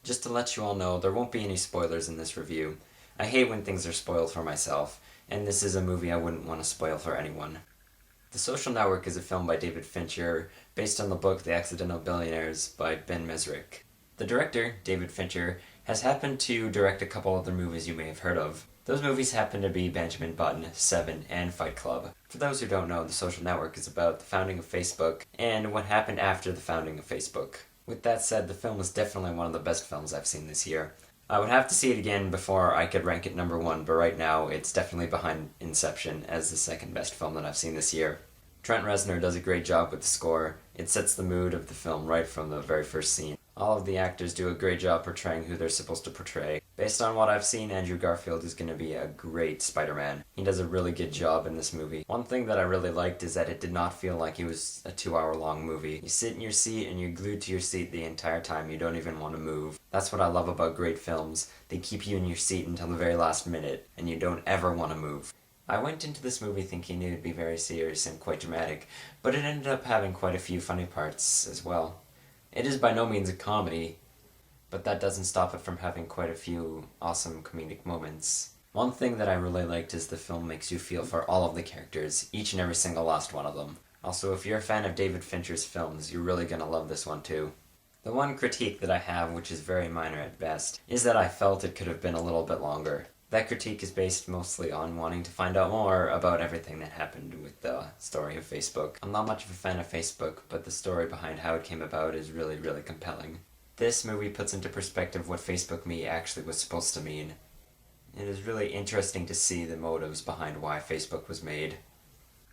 Just to let you all know, there won't be any spoilers in this review. I hate when things are spoiled for myself, and this is a movie I wouldn't want to spoil for anyone. The Social Network is a film by David Fincher, based on the book The Accidental Billionaires by Ben Mesrick. The director, David Fincher, has happened to direct a couple other movies you may have heard of. Those movies happen to be Benjamin Button, Seven, and Fight Club. For those who don't know, The Social Network is about the founding of Facebook and what happened after the founding of Facebook. With that said, the film is definitely one of the best films I've seen this year. I would have to see it again before I could rank it number one, but right now it's definitely behind Inception as the second best film that I've seen this year. Trent Reznor does a great job with the score. It sets the mood of the film right from the very first scene. All of the actors do a great job portraying who they're supposed to portray. Based on what I've seen, Andrew Garfield is going to be a great Spider-Man. He does a really good job in this movie. One thing that I really liked is that it did not feel like it was a 2-hour-long movie. You sit in your seat and you're glued to your seat the entire time. You don't even want to move. That's what I love about great films. They keep you in your seat until the very last minute, and you don't ever want to move. I went into this movie thinking it would be very serious and quite dramatic, but it ended up having quite a few funny parts as well. It is by no means a comedy, but that doesn't stop it from having quite a few awesome comedic moments. One thing that I really liked is the film makes you feel for all of the characters, each and every single last one of them. Also, if you're a fan of David Fincher's films, you're really gonna love this one too. The one critique that I have, which is very minor at best, is that I felt it could have been a little bit longer. That critique is based mostly on wanting to find out more about everything that happened with the story of Facebook. I'm not much of a fan of Facebook, but the story behind how it came about is really, really compelling. This movie puts into perspective what Facebook Me actually was supposed to mean. It is really interesting to see the motives behind why Facebook was made.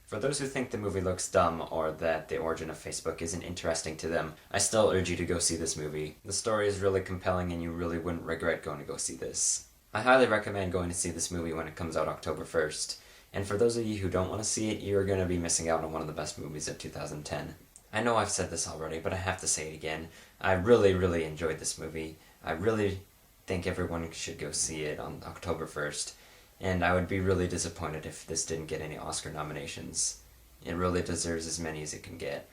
For those who think the movie looks dumb or that the origin of Facebook isn't interesting to them, I still urge you to go see this movie. The story is really compelling and you really wouldn't regret going to go see this. I highly recommend going to see this movie when it comes out October 1st, and for those of you who don't want to see it, you're going to be missing out on one of the best movies of 2010. I know I've said this already, but I have to say it again. I really, really enjoyed this movie. I really think everyone should go see it on October 1st, and I would be really disappointed if this didn't get any Oscar nominations. It really deserves as many as it can get.